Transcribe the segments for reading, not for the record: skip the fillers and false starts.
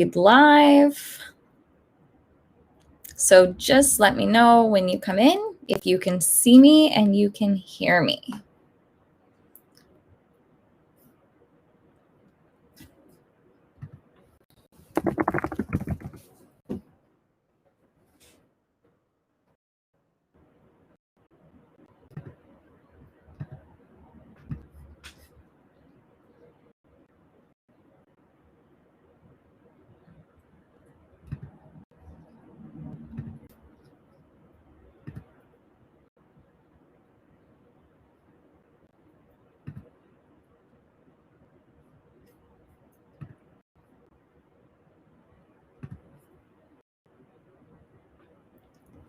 live. So just let me know when you come in, if you can see me and you can hear me.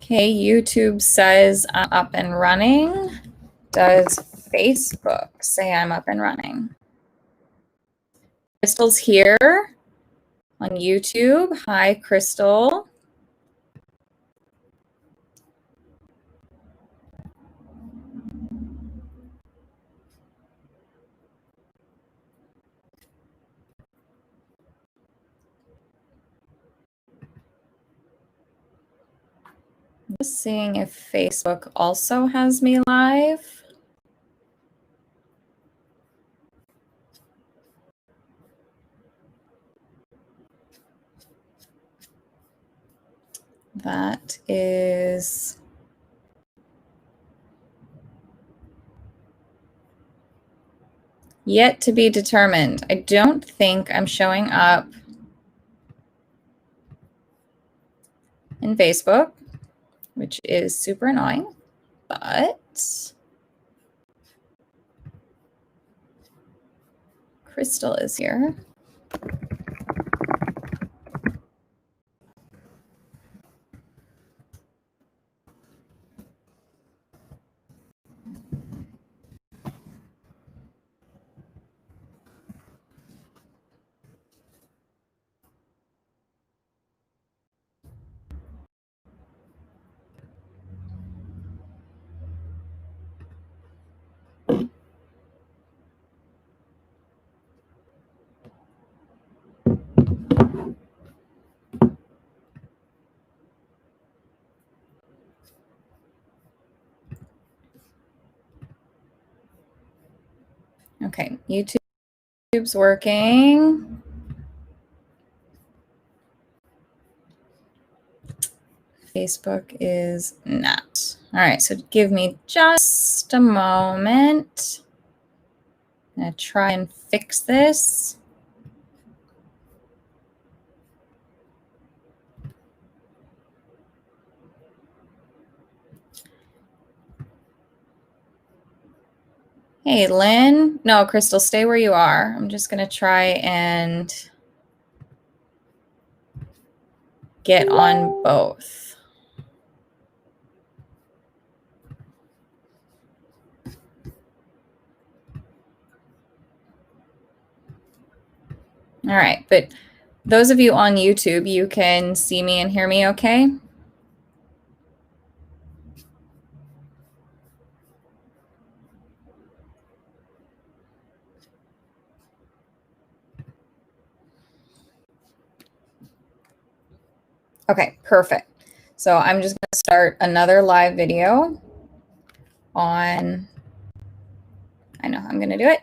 Okay, YouTube says I'm up and running. Does Facebook say I'm up and running? Crystal's here on YouTube. Hi, Crystal. Just seeing if Facebook also has me live. That is yet to be determined. I don't think I'm showing up in Facebook, which is super annoying, but Crystal is here. Okay, YouTube's working. Facebook is not. All right, so give me just a moment. I'm gonna try and fix this. Hey, Lynn. No, Crystal, stay where you are. I'm just gonna try and get on both. All right, but those of you on YouTube, you can see me and hear me okay? Okay, perfect. So I'm just gonna start another live video on, I know I'm gonna do it.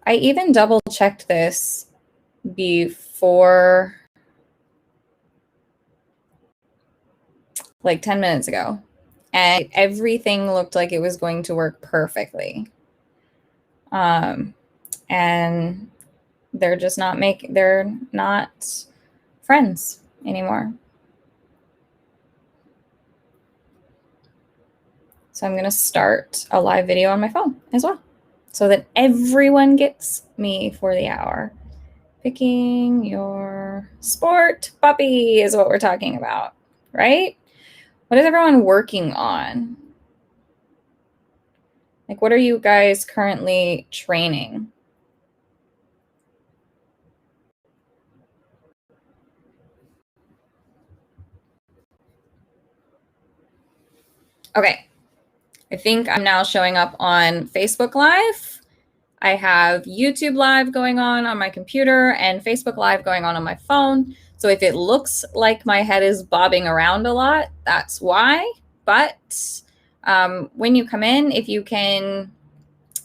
I even double checked this before, like 10 minutes ago, and everything looked like it was going to work perfectly. And they're just not they're not friends anymore. So I'm going to start a live video on my phone as well, so that everyone gets me for the hour. Picking your sport puppy is what we're talking about, right? What is everyone working on? Like, what are you guys currently training? Okay, I think I'm now showing up on Facebook Live. I have YouTube Live going on my computer and Facebook Live going on my phone. So if it looks like my head is bobbing around a lot, that's why. But when you come in, if you can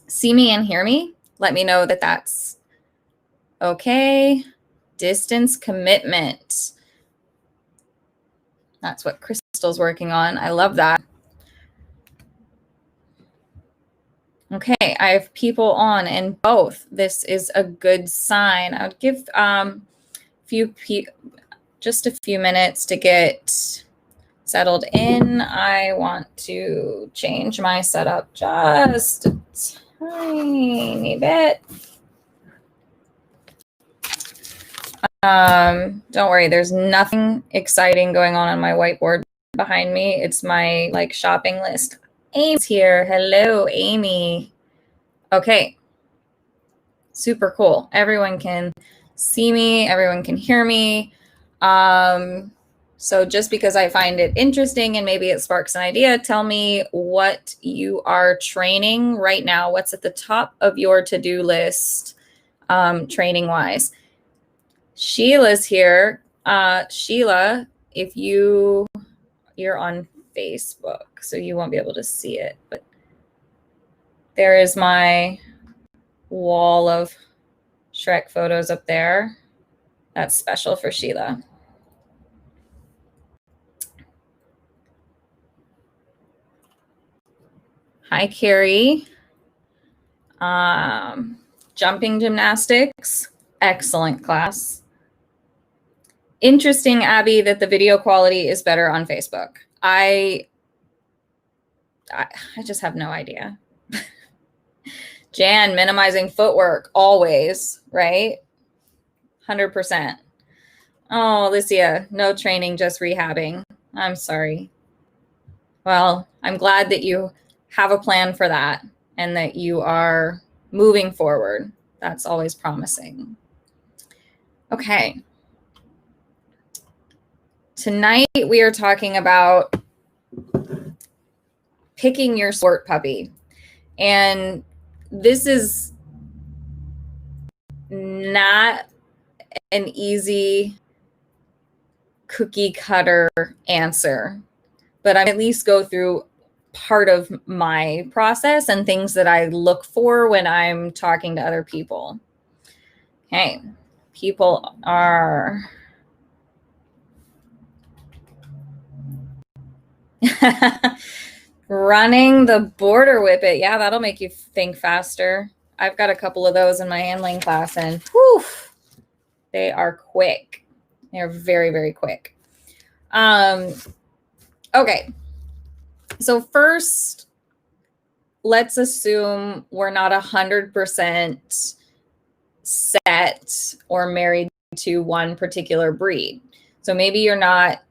see me and hear me, let me know that that's okay. Distance commitment. That's what Crystal's working on. I love that. Okay, I have people on in both. This is a good sign. I would give just a few minutes to get settled in. I want to change my setup just a tiny bit. Don't worry, there's nothing exciting going on my whiteboard behind me. It's my like shopping list. Amy's here. Hello, Amy. Okay. Super cool. Everyone can see me. Everyone can hear me. So just because I find it interesting and maybe it sparks an idea, tell me what you are training right now. What's at the top of your to-do list training-wise? Sheila's here. Sheila, if you're on Facebook, so you won't be able to see it, but there is my wall of Shrek photos up there. That's special for Sheila. Hi, Carrie. Jumping gymnastics, excellent class. Interesting, Abby, that the video quality is better on Facebook. I just have no idea. Jan, minimizing footwork, always, right? 100%. Oh, Alicia, no training, just rehabbing. I'm sorry. Well, I'm glad that you have a plan for that and that you are moving forward. That's always promising. Okay. Tonight, we are talking about picking your sport puppy. And this is not an easy cookie cutter answer, but I at least go through part of my process and things that I look for when I'm talking to other people. Okay, people are running the border whippet. Yeah, that'll make you think faster. I've got a couple of those in my handling class, and whew, they are quick. They're very, very quick. Okay. So first, let's assume we're not 100% set or married to one particular breed. So maybe you're not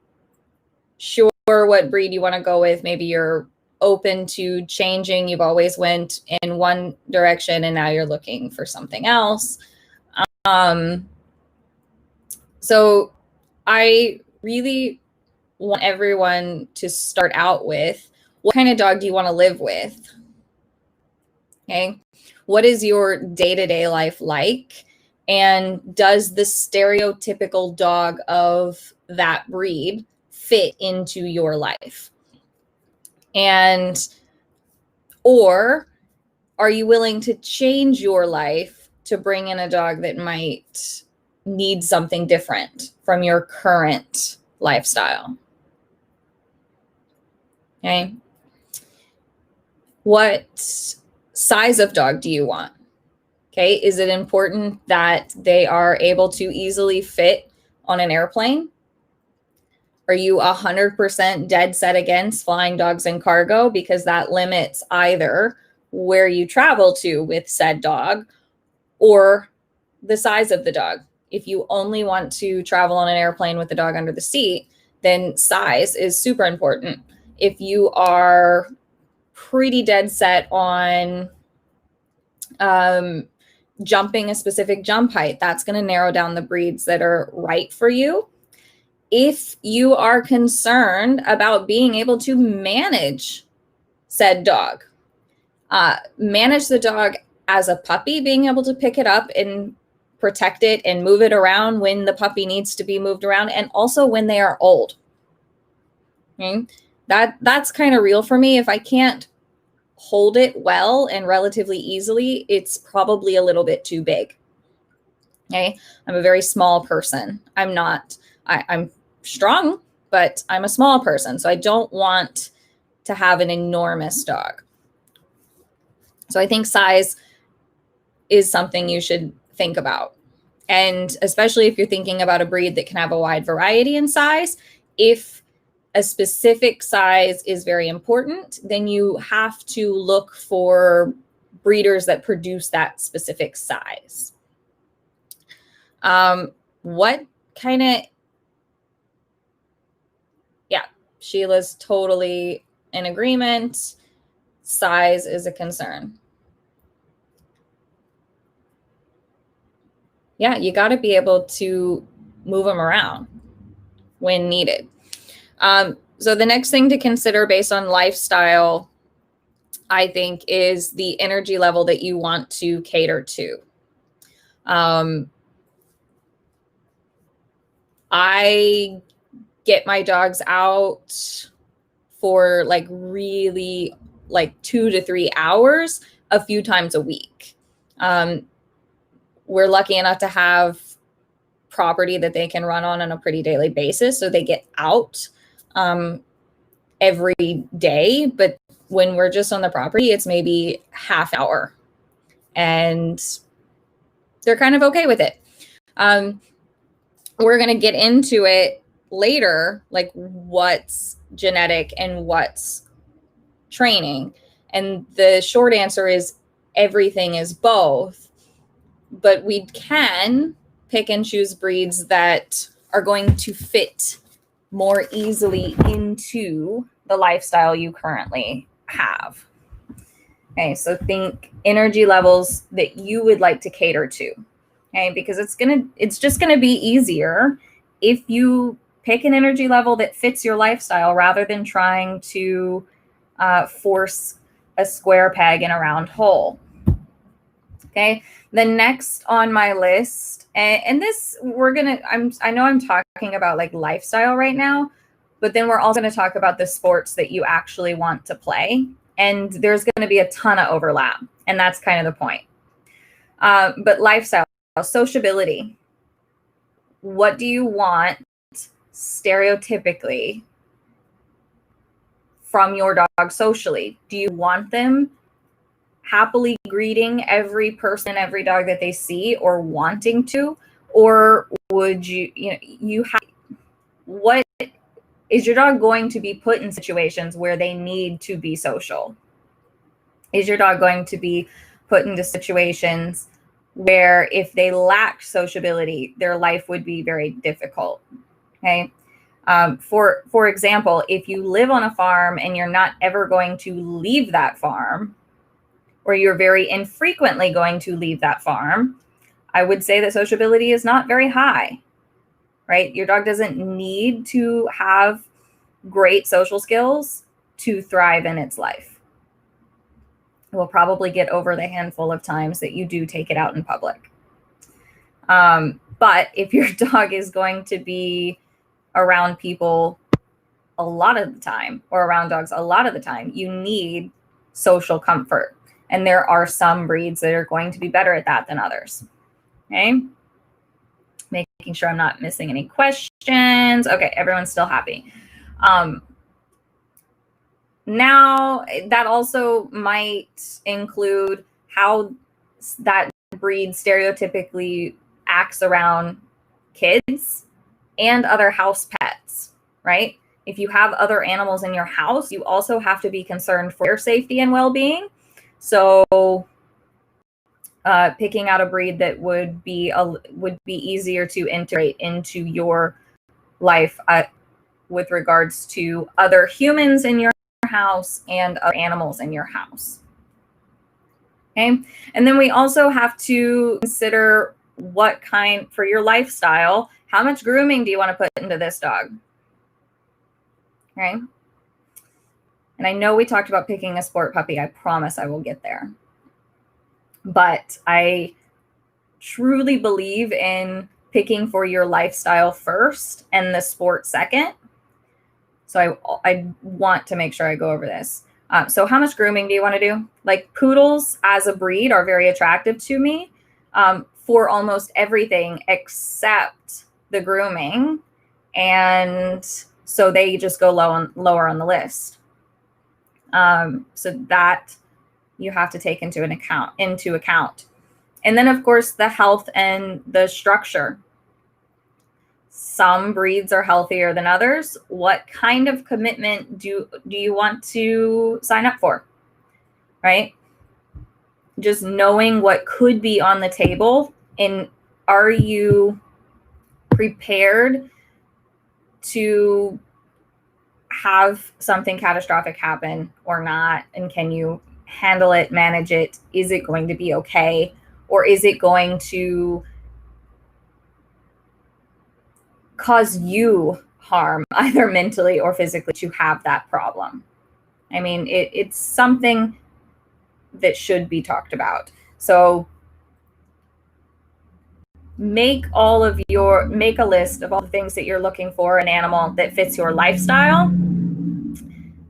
sure what breed you want to go with. Maybe you're open to changing. You've always went in one direction and now you're looking for something else. So I really want everyone to start out with, what kind of dog do you want to live with? Okay. What is your day-to-day life like? And does the stereotypical dog of that breed fit into your life? And, or are you willing to change your life to bring in a dog that might need something different from your current lifestyle? Okay. What size of dog do you want? Okay. Is it important that they are able to easily fit on an airplane? Are you 100% dead set against flying dogs in cargo because that limits either where you travel to with said dog or the size of the dog? If you only want to travel on an airplane with the dog under the seat, then size is super important. If you are pretty dead set on jumping a specific jump height, that's going to narrow down the breeds that are right for you. If you are concerned about being able to manage said dog, manage the dog as a puppy, being able to pick it up and protect it and move it around when the puppy needs to be moved around, and also when they are old. Okay? That's kind of real for me. If I can't hold it well and relatively easily, it's probably a little bit too big. Okay? I'm a very small person. I'm strong, but I'm a small person. So I don't want to have an enormous dog. So I think size is something you should think about. And especially if you're thinking about a breed that can have a wide variety in size, if a specific size is very important, then you have to look for breeders that produce that specific size. What kind of, yeah, Sheila's totally in agreement. Size is a concern. Yeah, you got to be able to move them around when needed. So the next thing to consider based on lifestyle, I think, is the energy level that you want to cater to. I get my dogs out for like really like 2 to 3 hours a few times a week. We're lucky enough to have property that they can run on a pretty daily basis. So they get out every day. But when we're just on the property, it's maybe half hour. And they're kind of okay with it. We're going to get into it later, like what's genetic and what's training. And the short answer is everything is both. But we can pick and choose breeds that are going to fit more easily into the lifestyle you currently have. Okay, so think energy levels that you would like to cater to. Okay, because it's just gonna be easier if you pick an energy level that fits your lifestyle rather than trying to force a square peg in a round hole. Okay, the next on my list, and this I know I'm talking about like lifestyle right now, but then we're also going to talk about the sports that you actually want to play, and there's going to be a ton of overlap, and that's kind of the point. But lifestyle, sociability. What do you want stereotypically from your dog socially? Do you want them happily greeting every person, every dog that they see, or wanting to? Or would what is your dog going to be put in situations where they need to be social? Is your dog going to be put into situations where if they lacked sociability, their life would be very difficult? Okay. For example, if you live on a farm and you're not ever going to leave that farm, or you're very infrequently going to leave that farm, I would say that sociability is not very high, right? Your dog doesn't need to have great social skills to thrive in its life. It will probably get over the handful of times that you do take it out in public. But if your dog is going to be around people a lot of the time, or around dogs a lot of the time, you need social comfort. And there are some breeds that are going to be better at that than others. Okay. Making sure I'm not missing any questions. Okay. Everyone's still happy. Now that also might include how that breed stereotypically acts around kids and other house pets, right? If you have other animals in your house, you also have to be concerned for their safety and well-being. So picking out a breed that would be easier to integrate into your life with regards to other humans in your house and other animals in your house. Okay. And then we also have to consider what kind, for your lifestyle, how much grooming do you want to put into this dog? Okay. And I know we talked about picking a sport puppy. I promise I will get there. But I truly believe in picking for your lifestyle first and the sport second. So I want to make sure I go over this. So how much grooming do you want to do? Like, poodles as a breed are very attractive to me for almost everything except the grooming. And so they just go lower on the list. So that you have to take into account. And then, of course, the health and the structure. Some breeds are healthier than others. What kind of commitment do you want to sign up for? Right? Just knowing what could be on the table, and are you prepared to have something catastrophic happen or not? And can you handle it, manage it? Is it going to be okay? Or is it going to cause you harm, either mentally or physically, to have that problem? I mean, it's something that should be talked about. So make a list of all the things that you're looking for in an animal that fits your lifestyle.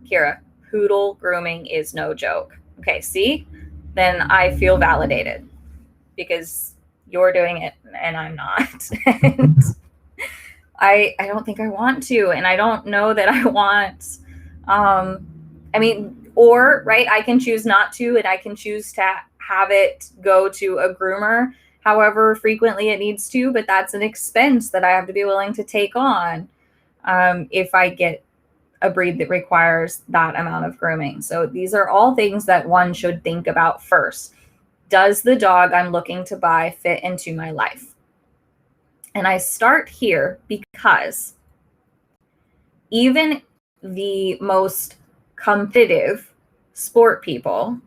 Kira, poodle grooming is no joke. Okay, see? Then I feel validated because you're doing it and I'm not. And I don't think I want to, and I don't know that I want, I mean, or, right, I can choose not to, and I can choose to have it go to a groomer however frequently it needs to, but that's an expense that I have to be willing to take on if I get a breed that requires that amount of grooming. So these are all things that one should think about first. Does the dog I'm looking to buy fit into my life? And I start here because even the most competitive sport people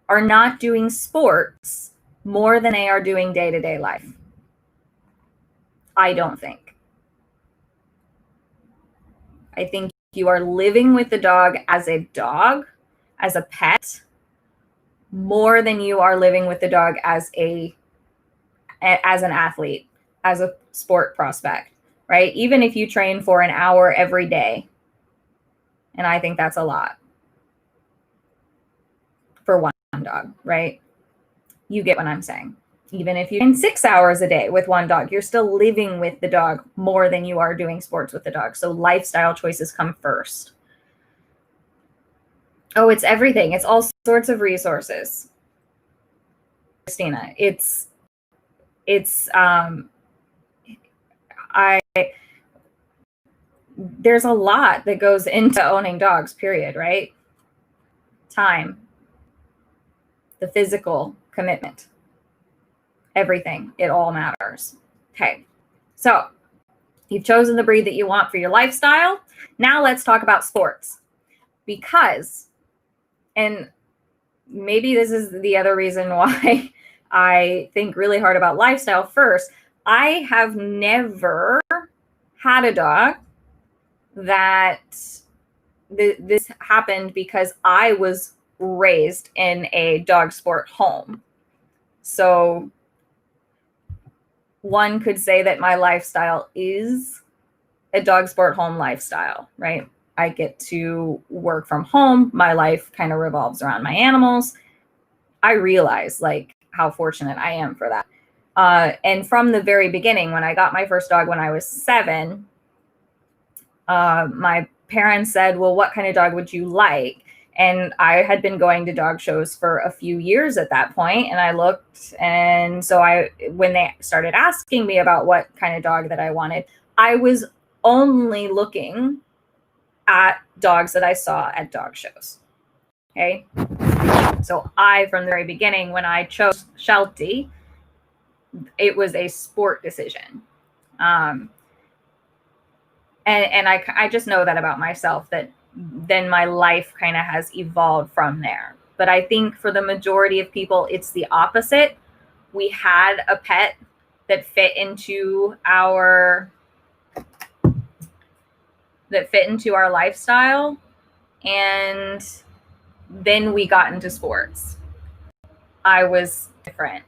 are not doing sports more than they are doing day-to-day life. I don't think. I think you are living with the dog, as a pet, more than you are living with the dog as an athlete, as a sport prospect, right? Even if you train for an hour every day, and I think that's a lot for one dog, right? You get what I'm saying. Even if you train 6 hours a day with one dog, you're still living with the dog more than you are doing sports with the dog. So lifestyle choices come first. Oh, it's everything. It's all sorts of resources. Christina, there's a lot that goes into owning dogs, period, right? Time, the physical commitment, everything, it all matters. Okay, so you've chosen the breed that you want for your lifestyle. Now let's talk about sports, because, and maybe this is the other reason why I think really hard about lifestyle first. I have never had a dog that this happened because I was raised in a dog sport home. So one could say that my lifestyle is a dog sport home lifestyle, right? I get to work from home. My life kind of revolves around my animals. I realize like how fortunate I am for that. And from the very beginning, when I got my first dog when I was 7, my parents said, well, what kind of dog would you like? And I had been going to dog shows for a few years at that point, and I looked, and so when they started asking me about what kind of dog that I wanted, I was only looking at dogs that I saw at dog shows. Okay. So from the very beginning, when I chose Sheltie, it was a sport decision. And I just know that about myself, that then my life kind of has evolved from there. But I think for the majority of people, it's the opposite. We had a pet that fit into our lifestyle, and then we got into sports. I was different.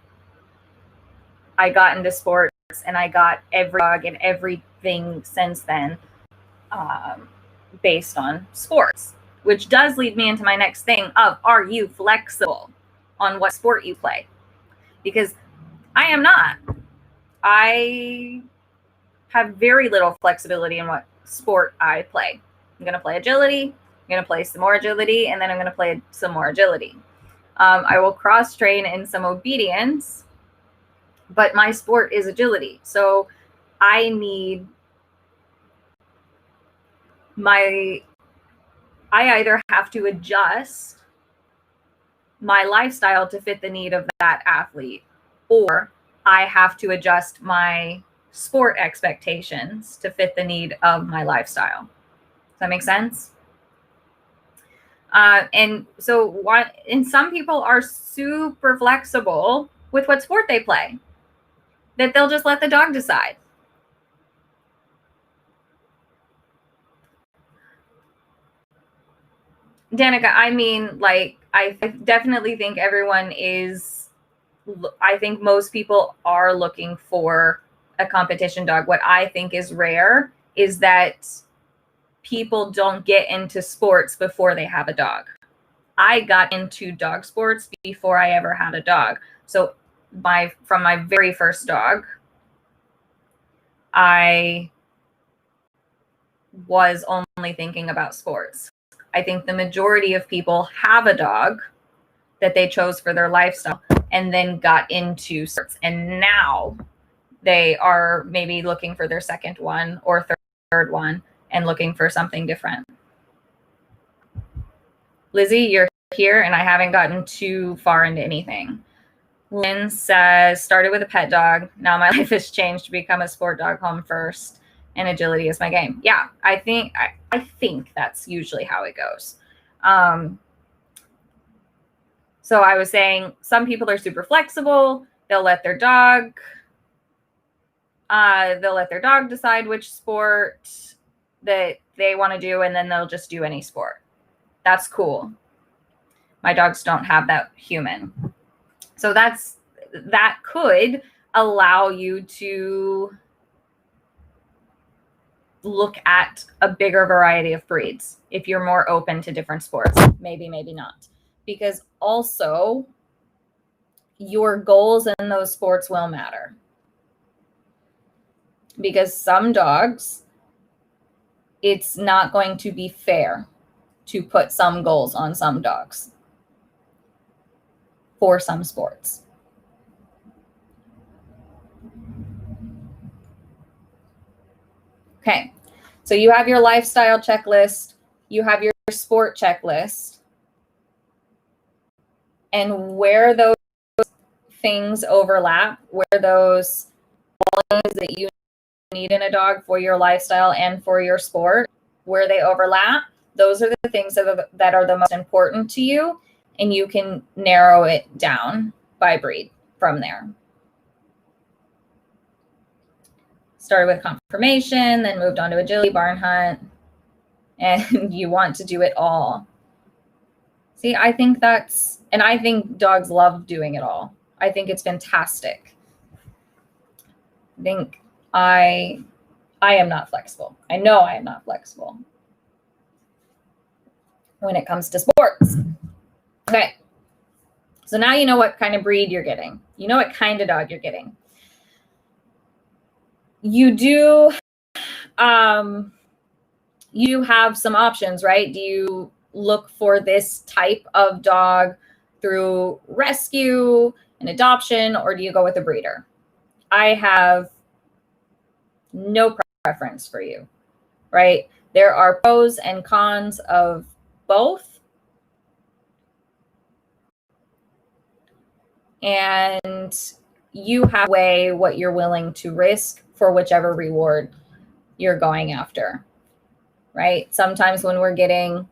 I got into sports and I got every dog and everything since then based on sports, which does lead me into my next thing of, are you flexible on what sport you play? Because I am not. I have very little flexibility in what sport I play. I'm going to play agility, I'm going to play some more agility, and then I'm going to play some more agility. I will cross train in some obedience, but my sport is agility. So I either have to adjust my lifestyle to fit the need of that athlete, or I have to adjust my sport expectations to fit the need of my lifestyle. Does that make sense? And some people are super flexible with what sport they play, that they'll just let the dog decide. Danica, I mean, like, I definitely think I think most people are looking for a competition dog. What I think is rare is that people don't get into sports before they have a dog. I got into dog sports before I ever had a dog. So from my very first dog, I was only thinking about sports. I think the majority of people have a dog that they chose for their lifestyle and then got into sports. And now they are maybe looking for their second one or third one and looking for something different. Lizzie, you're here and I haven't gotten too far into anything. Lynn says, started with a pet dog. Now my life has changed to become a sport dog, home first, and agility is my game. Yeah, I think that's usually how it goes. So I was saying some people are super flexible. They'll let their dog decide which sport that they want to do, and then they'll just do any sport. That's cool. My dogs don't have that human. So that could allow you to look at a bigger variety of breeds if you're more open to different sports. Maybe not. Because also your goals in those sports will matter. Because some dogs, it's not going to be fair to put some goals on some dogs for some sports. Okay, so you have your lifestyle checklist, you have your sport checklist, and where those things overlap, where those qualities that you need in a dog for your lifestyle and for your sport, where they overlap, those are the things that are the most important to you, and you can narrow it down by breed from there. Started with conformation, then moved on to agility, barn hunt, and you want to do it all. See, I think dogs love doing it all. I think it's fantastic. I think I am not flexible. I know I am not flexible when it comes to sports. Okay. So now you know what kind of breed you're getting. You know what kind of dog you're getting. You do you have some options, right? Do you look for this type of dog through rescue and adoption, or do you go with a breeder? I have no preference for you, right? There are pros and cons of both. And you have to weigh what you're willing to risk for whichever reward you're going after, right? Sometimes when we're getting,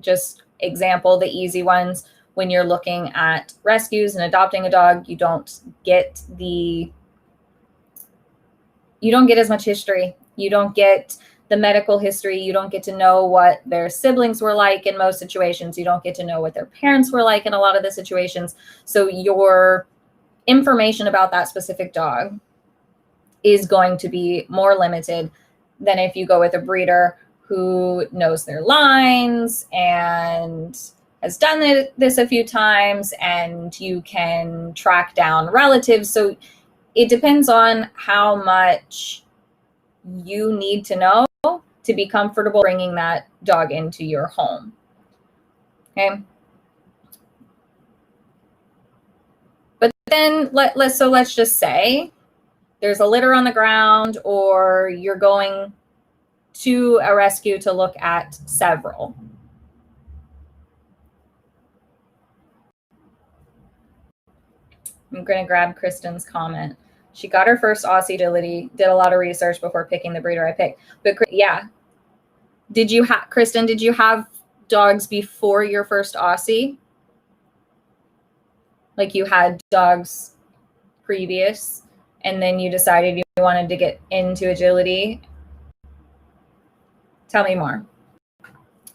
just example, the easy ones, when you're looking at rescues and adopting a dog, you don't get as much history. You don't get the medical history. You don't get to know what their siblings were like in most situations. You don't get to know what their parents were like in a lot of the situations. So your information about that specific dog is going to be more limited than if you go with a breeder who knows their lines and has done this a few times, and you can track down relatives. So it depends on how much you need to know to be comfortable bringing that dog into your home. Okay. But then let's just say there's a litter on the ground, or you're going to a rescue to look at several. I'm going to grab Kristen's comment. She got her first Aussie agility, did a lot of research before picking the breeder I picked. But yeah, Kristen, did you have dogs before your first Aussie? Like you had dogs previous, and then you decided you wanted to get into agility? Tell me more.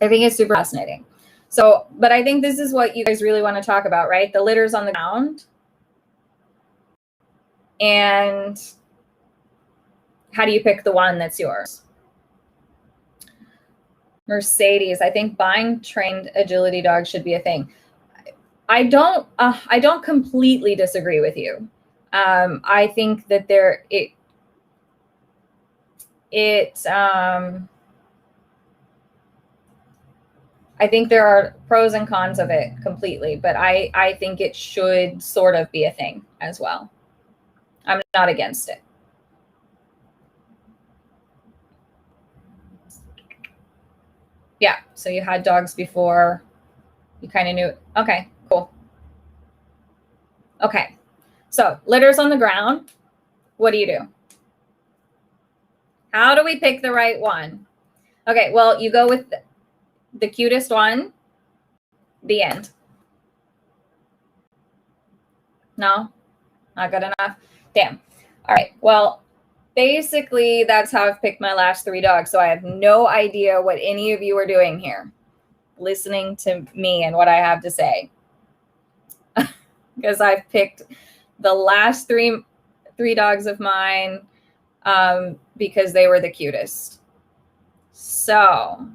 I think it's super fascinating. So, but I think this is what you guys really want to talk about, right? The litters on the ground. And how do you pick the one that's yours? Mercedes, I think buying trained agility dogs should be a thing. I don't completely disagree with you. I think that I think there are pros and cons of it completely, but I think it should sort of be a thing as well. I'm not against it. Yeah, so you had dogs before. You kind of knew. Okay, cool. Okay, so litters on the ground. What do you do? How do we pick the right one? Okay, well, you go with the cutest one. The end. No? Not good enough? Damn. All right, well, basically, that's how I've picked my last 3 dogs. So I have no idea what any of you are doing here, listening to me and what I have to say. Because I've picked the last three dogs of mine because they were the cutest. So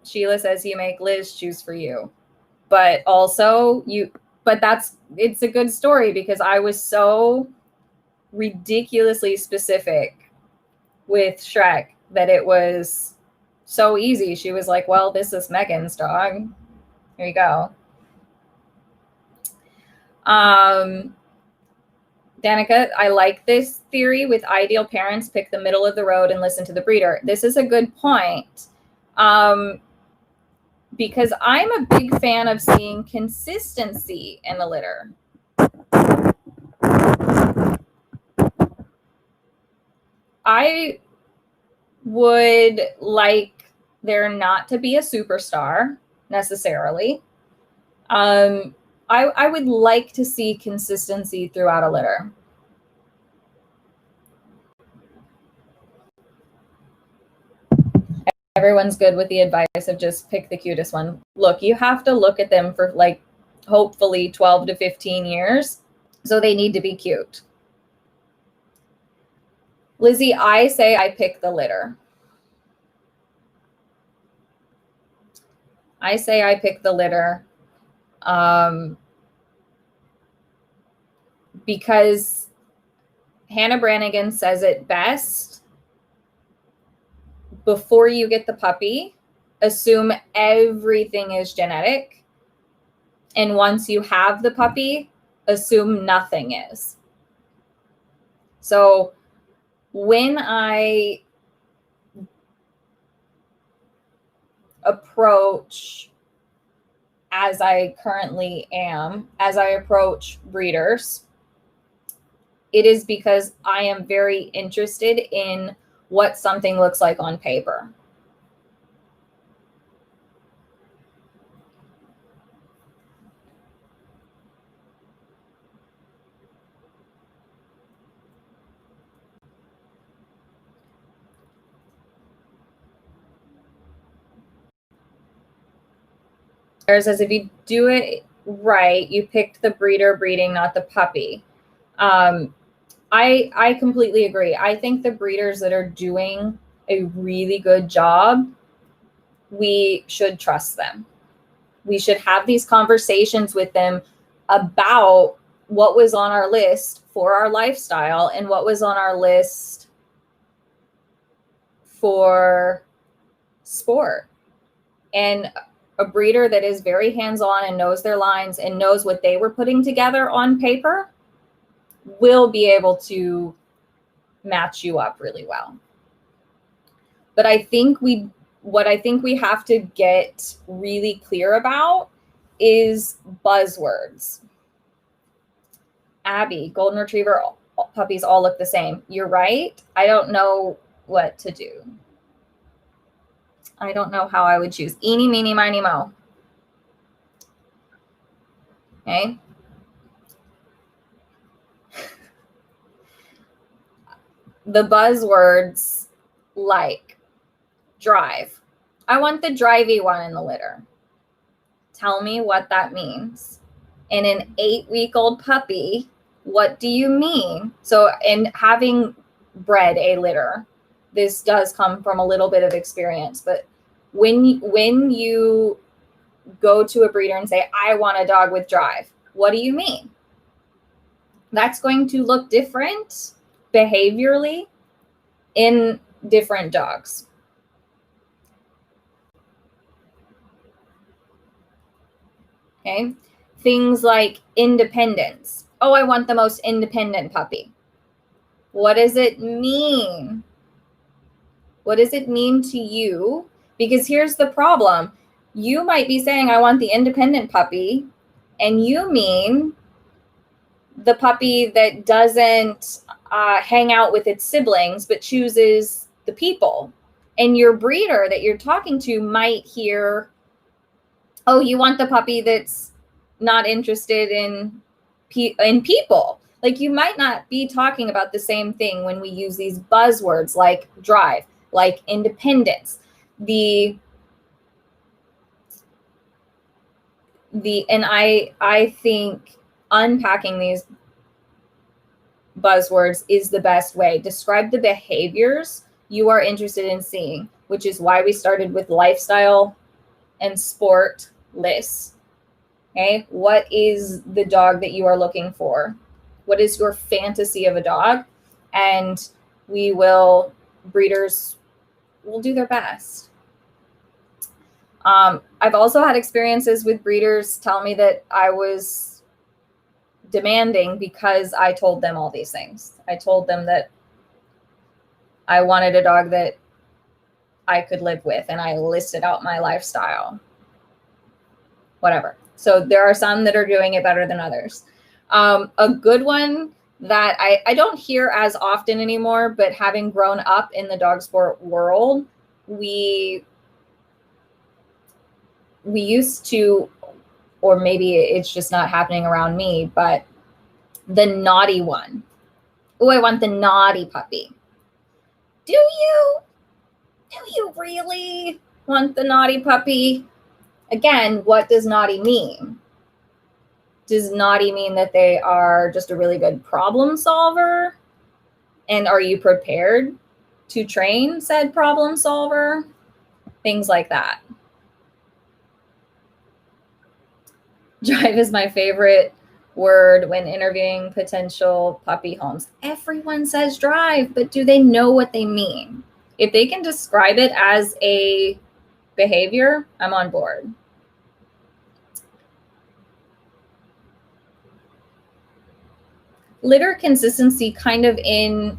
Sheila says you make Liz choose for you. But also it's a good story because I was so ridiculously specific with Shrek that it was so easy. She was like, well, this is Megan's dog. Here you go. Danica, I like this theory with ideal parents, pick the middle of the road and listen to the breeder. This is a good point. Because I'm a big fan of seeing consistency in the litter. I would like there not to be a superstar necessarily. I would like to see consistency throughout a litter. Everyone's good with the advice of just pick the cutest one. Look, you have to look at them for like hopefully 12 to 15 years. So they need to be cute. Lizzie, I say I pick the litter. I say I pick the litter because Hannah Brannigan says it best. Before you get the puppy, assume everything is genetic. And once you have the puppy, assume nothing is. So when I approach, as I currently am, as I approach breeders, it is because I am very interested in what something looks like on paper. Sarah says, if you do it right, you picked the breeder breeding, not the puppy. I completely agree. I think the breeders that are doing a really good job, we should trust them. We should have these conversations with them about what was on our list for our lifestyle and what was on our list for sport. And a breeder that is very hands-on and knows their lines and knows what they were putting together on paper will be able to match you up really well. But what I think we have to get really clear about is buzzwords. Abby, golden retriever puppies all look the same. You're right. I don't know what to do. I don't know how I would choose. Eeny, meeny, miny, mo. Okay. The buzzwords like drive. I want the drivey one in the litter. Tell me what that means. In an 8-week-old puppy, what do you mean? So in having bred a litter, this does come from a little bit of experience, but when you go to a breeder and say, I want a dog with drive, what do you mean? That's going to look different behaviorally in different dogs. Okay. Things like independence. Oh, I want the most independent puppy. What does it mean? What does it mean to you? Because here's the problem. You might be saying, I want the independent puppy, and you mean the puppy that doesn't hang out with its siblings, but chooses the people. And your breeder that you're talking to might hear, oh, you want the puppy that's not interested in people. Like, you might not be talking about the same thing when we use these buzzwords like drive, like independence. And I think unpacking these buzzwords is the best way. Describe the behaviors you are interested in seeing, which is why we started with lifestyle and sport lists. Okay, what is the dog that you are looking for? What is your fantasy of a dog? And breeders will do their best. I've also had experiences with breeders tell me that I was demanding because I told them all these things. I told them that I wanted a dog that I could live with, and I listed out my lifestyle. Whatever. So there are some that are doing it better than others. A good one that I don't hear as often anymore, but having grown up in the dog sport world, we used to, or maybe it's just not happening around me, but the naughty one. Oh, I want the naughty puppy. Do you really want the naughty puppy? Again, what does naughty mean? Does naughty mean that they are just a really good problem solver? And are you prepared to train said problem solver? Things like that. Drive is my favorite word when interviewing potential puppy homes. Everyone says drive, but do they know what they mean? If they can describe it as a behavior, I'm on board. Litter consistency kind of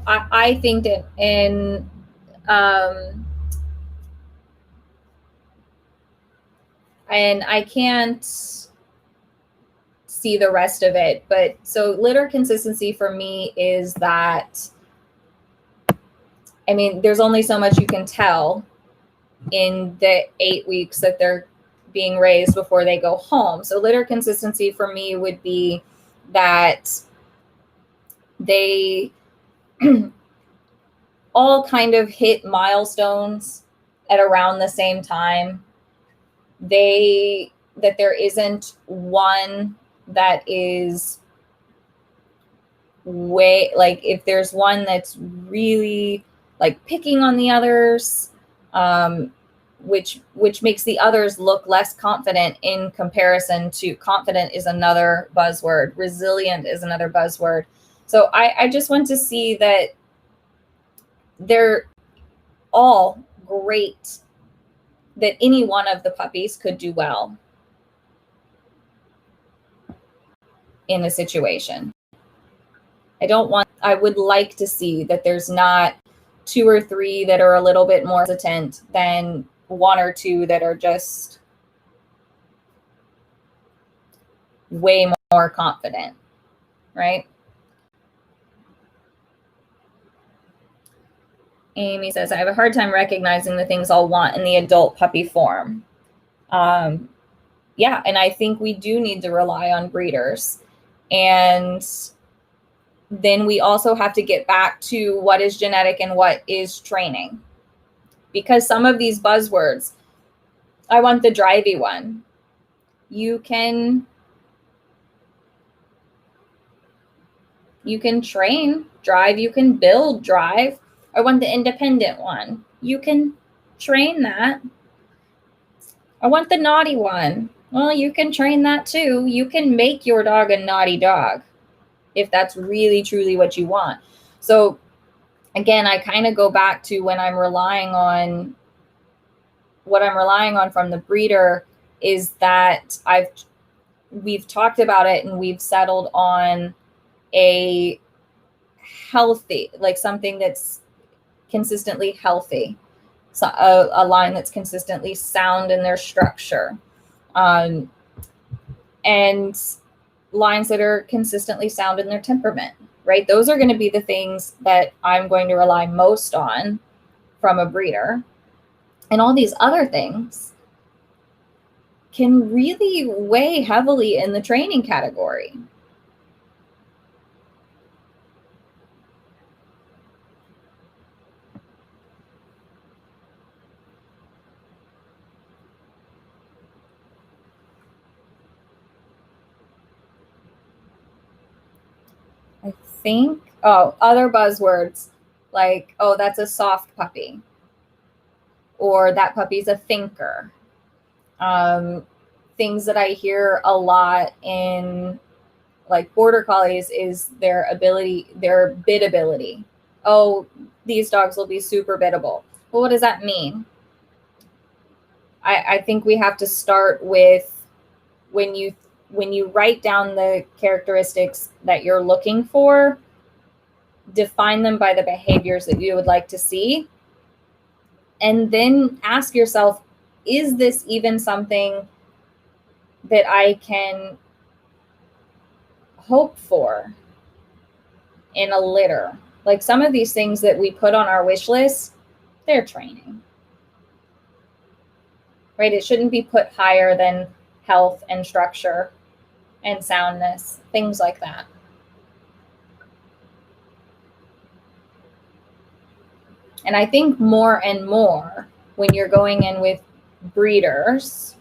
I think in and I can't see the rest of it, but so litter consistency for me is that, I mean, there's only so much you can tell in the 8 weeks that they're being raised before they go home. So litter consistency for me would be that they all kind of hit milestones at around the same time. They that there isn't one that is way, like if there's one that's really like picking on the others, which makes the others look less confident in comparison to, confident is another buzzword, resilient is another buzzword. So I just want to see that they're all great, that any one of the puppies could do well in a situation. I would like to see that there's not 2 or 3 that are a little bit more hesitant than 1 or 2 that are just way more confident, right? Amy says, I have a hard time recognizing the things I'll want in the adult puppy form. Yeah, and I think we do need to rely on breeders. And then we also have to get back to what is genetic and what is training. Because some of these buzzwords, I want the drivey one. You can train drive, you can build drive. I want the independent one. You can train that. I want the naughty one. Well, you can train that too. You can make your dog a naughty dog if that's really truly what you want. So again, I kind of go back to when I'm relying on, what I'm relying on from the breeder is that we've talked about it and we've settled on a healthy, like something that's consistently healthy. So a line that's consistently sound in their structure, and lines that are consistently sound in their temperament, right? Those are going to be the things that I'm going to rely most on from a breeder. And all these other things can really weigh heavily in the training category. I think, other buzzwords like, oh, that's a soft puppy, or that puppy's a thinker. Things that I hear a lot in like border collies is their bid ability. Oh, these dogs will be super biddable. Well, what does that mean? I think we have to start with when you write down the characteristics that you're looking for, define them by the behaviors that you would like to see, and then ask yourself, is this even something that I can hope for in a litter? Like some of these things that we put on our wish list, they're training, right? It shouldn't be put higher than health and structure and soundness, things like that. And I think more and more when you're going in with breeders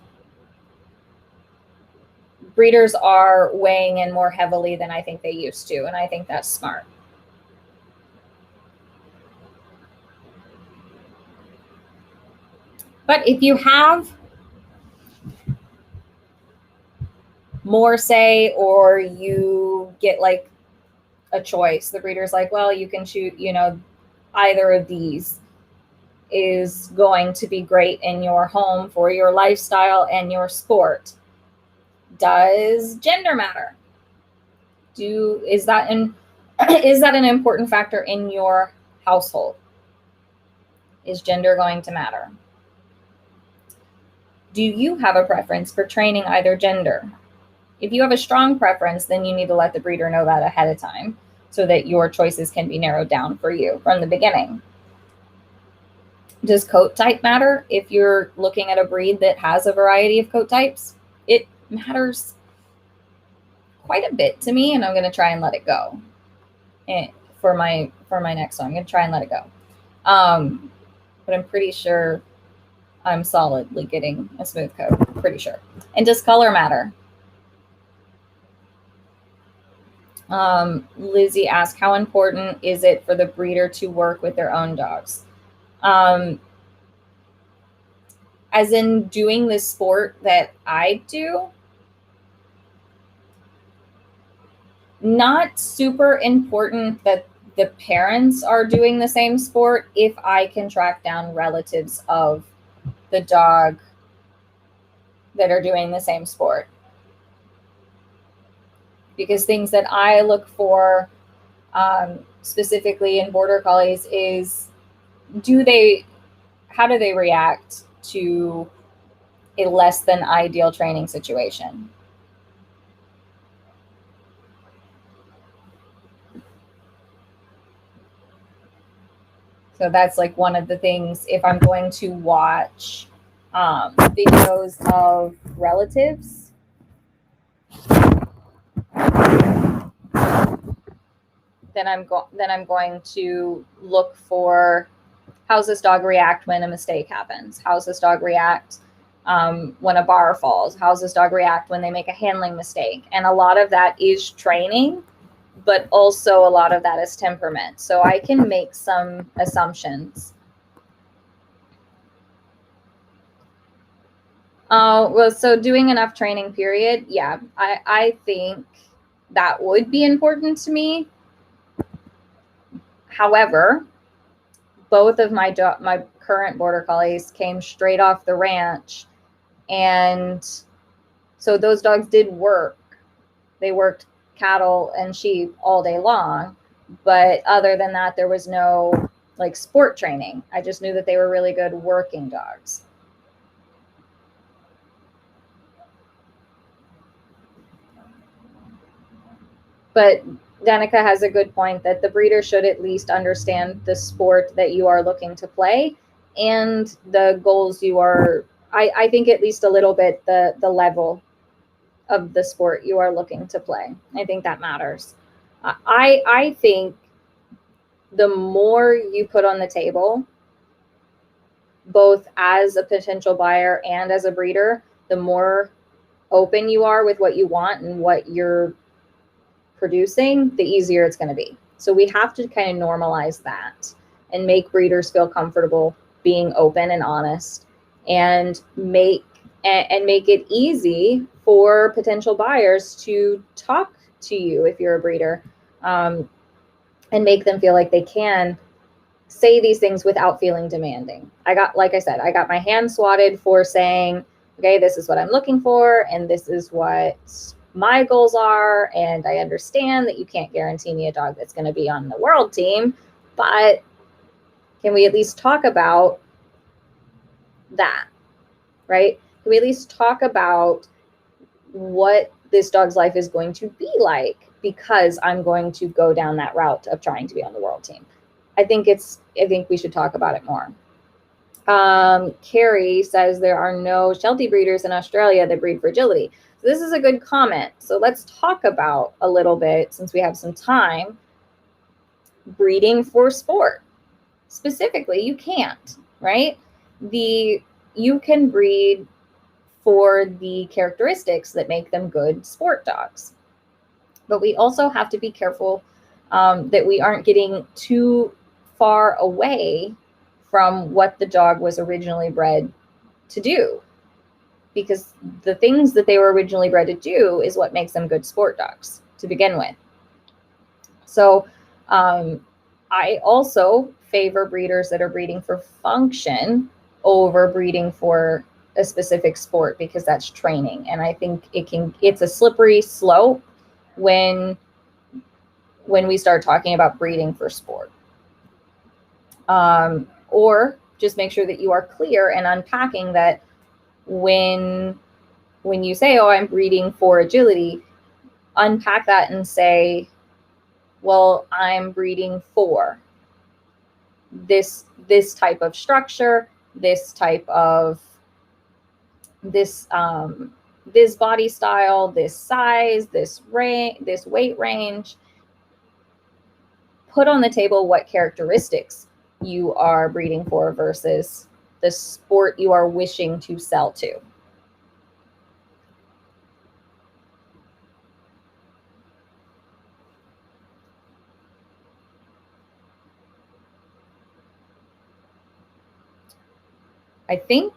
are weighing in more heavily than I think they used to. And I think that's smart. But if you have more say, or you get like a choice, the breeder's like, well, you can choose, either of these is going to be great in your home for your lifestyle and your sport. Does gender matter? Is that an important factor in your household? Is gender going to matter? Do you have a preference for training either gender? If you have a strong preference, then you need to let the breeder know that ahead of time so that your choices can be narrowed down for you from the beginning. Does coat type matter? If you're looking at a breed that has a variety of coat types, it matters quite a bit to me, and I'm going to try and let it go. And for my next one, I'm going to try and let it go. But I'm pretty sure I'm solidly getting a smooth coat, pretty sure. And does color matter? Lizzie asked, how important is it for the breeder to work with their own dogs? As in doing this sport that I do, not super important that the parents are doing the same sport if I can track down relatives of the dog that are doing the same sport. Because things that I look for specifically in border collies is how do they react to a less than ideal training situation? So that's like one of the things, if I'm going to watch videos of relatives, then I'm going to look for, how's this dog react when a mistake happens? How's this dog react when a bar falls? How's this dog react when they make a handling mistake? And a lot of that is training, but also a lot of that is temperament. So I can make some assumptions. Well, so doing enough training, period. Yeah, I think that would be important to me. However, both of my current border collies came straight off the ranch, and so those dogs did work. They worked cattle and sheep all day long, but other than that, there was no like sport training. I just knew that they were really good working dogs. But Danica has a good point that the breeder should at least understand the sport that you are looking to play and the goals you are, I think at least a little bit, the level of the sport you are looking to play. I think that matters. I think the more you put on the table, both as a potential buyer and as a breeder, the more open you are with what you want and what you're producing, the easier it's going to be. So we have to kind of normalize that and make breeders feel comfortable being open and honest, and make it easy for potential buyers to talk to you if you're a breeder, and make them feel like they can say these things without feeling demanding. Like I said, I got my hand swatted for saying, okay, this is what I'm looking for, and this is what my goals are, and I understand that you can't guarantee me a dog that's going to be on the world team, but can we at least talk about that, right? Can we at least talk about what this dog's life is going to be like because I'm going to go down that route of trying to be on the world team? I think we should talk about it more. Carrie says there are no Sheltie breeders in Australia that breed for agility. So this is a good comment. So let's talk about a little bit, since we have some time, breeding for sport. Specifically, you can't, right? You can breed for the characteristics that make them good sport dogs. But we also have to be careful that we aren't getting too far away from what the dog was originally bred to do, because the things that they were originally bred to do is what makes them good sport dogs to begin with. So I also favor breeders that are breeding for function over breeding for a specific sport, because that's training. And I think it's a slippery slope when we start talking about breeding for sport. Or just make sure that you are clear and unpacking that when you say, oh, I'm breeding for agility, unpack that and say, well, I'm breeding for this type of structure, this type of this body style, this size, this weight range. Put on the table what characteristics you are breeding for versus the sport you are wishing to sell to. I think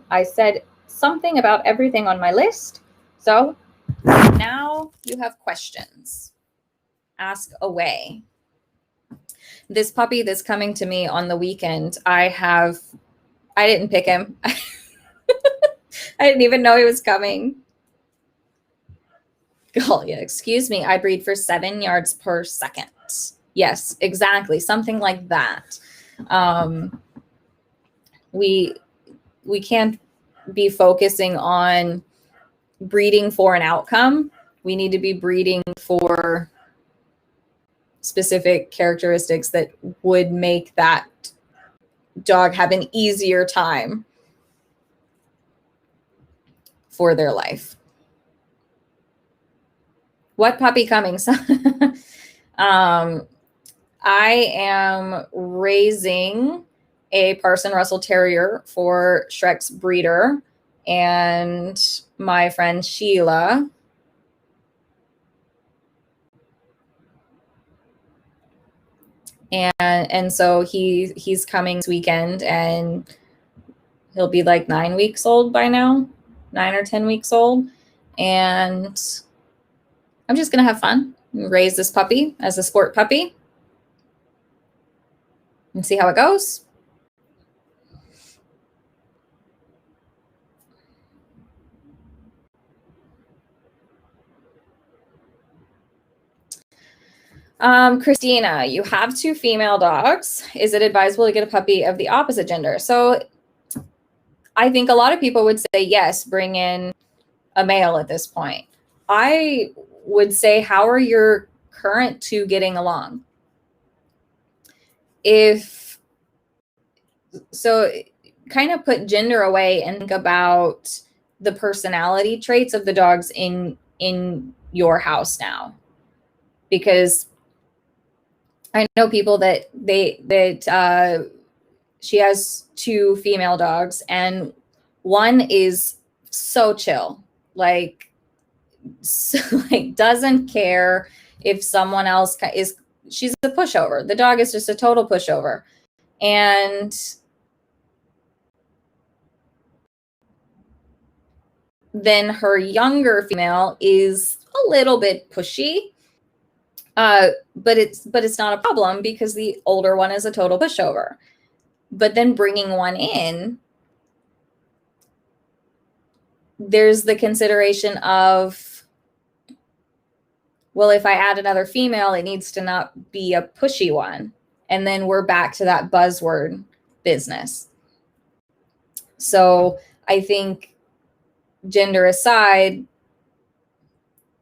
I said something about everything on my list. So now you have questions. Ask away. This puppy that's coming to me on the weekend, I didn't pick him. I didn't even know he was coming. Galia, excuse me, I breed for 7 yards per second. Yes, exactly. Something like that. We can't be focusing on breeding for an outcome. We need to be breeding for specific characteristics that would make that dog have an easier time for their life. What puppy coming? I am raising a Parson Russell Terrier for Shrek's breeder and my friend Sheila. And so he's coming this weekend, and he'll be like 9 weeks old by now, 9 or 10 weeks old. And I'm just going to have fun and raise this puppy as a sport puppy and see how it goes. Christina, you have 2 female dogs. Is it advisable to get a puppy of the opposite gender? So I think a lot of people would say, yes, bring in a male at this point. I would say, how are your current 2 getting along? If so, kind of put gender away and think about the personality traits of the dogs in your house now, because I know people that she has 2 female dogs, and one is so chill, like doesn't care if someone else is. She's a pushover. The dog is just a total pushover, and then her younger female is a little bit pushy. But it's not a problem because the older one is a total pushover. But then bringing one in, there's the consideration of, well, if I add another female, it needs to not be a pushy one. And then we're back to that buzzword business. So I think, gender aside,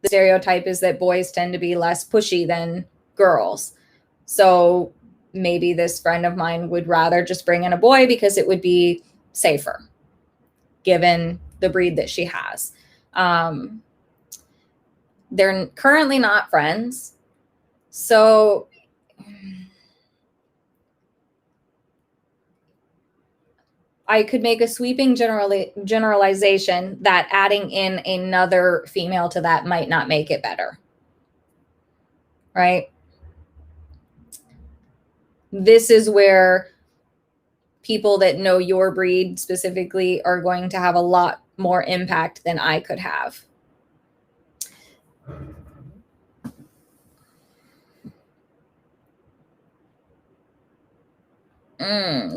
the stereotype is that boys tend to be less pushy than girls. So maybe this friend of mine would rather just bring in a boy because it would be safer, given the breed that she has. They're currently not friends. So I could make a sweeping generalization that adding in another female to that might not make it better. Right? This is where people that know your breed specifically are going to have a lot more impact than I could have.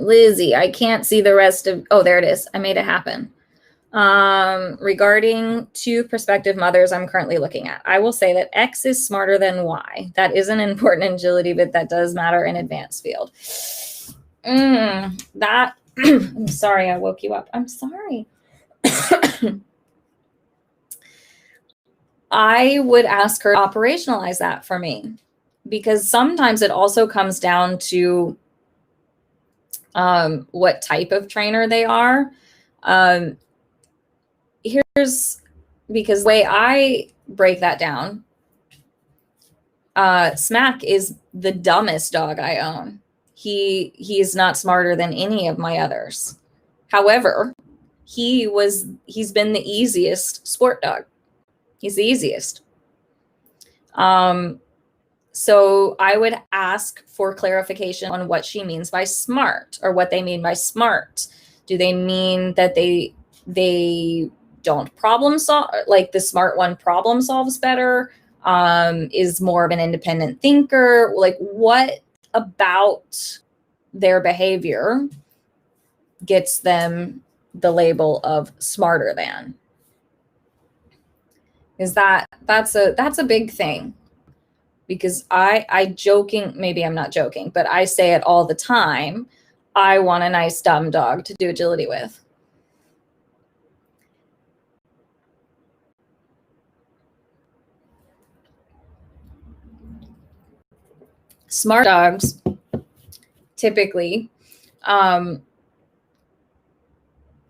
Lizzie, I can't see the rest of, oh, there it is. I made it happen. Regarding 2 prospective mothers I'm currently looking at, I will say that X is smarter than Y. That isn't important in agility, but that does matter in advanced field. That, I'm sorry, I woke you up. I'm sorry. I would ask her to operationalize that for me, because sometimes it also comes down to what type of trainer they are. Because the way I break that down, Smack is the dumbest dog I own. He is not smarter than any of my others. However, he's been the easiest sport dog. He's the easiest. So I would ask for clarification on what she means by smart, or what they mean by smart. Do they mean that they don't problem solve, like the smart one problem solves better, is more of an independent thinker? Like, what about their behavior gets them the label of smarter than? Is that's a big thing. Because I joking, maybe I'm not joking, but I say it all the time. I want a nice dumb dog to do agility with. Smart dogs, typically, I'm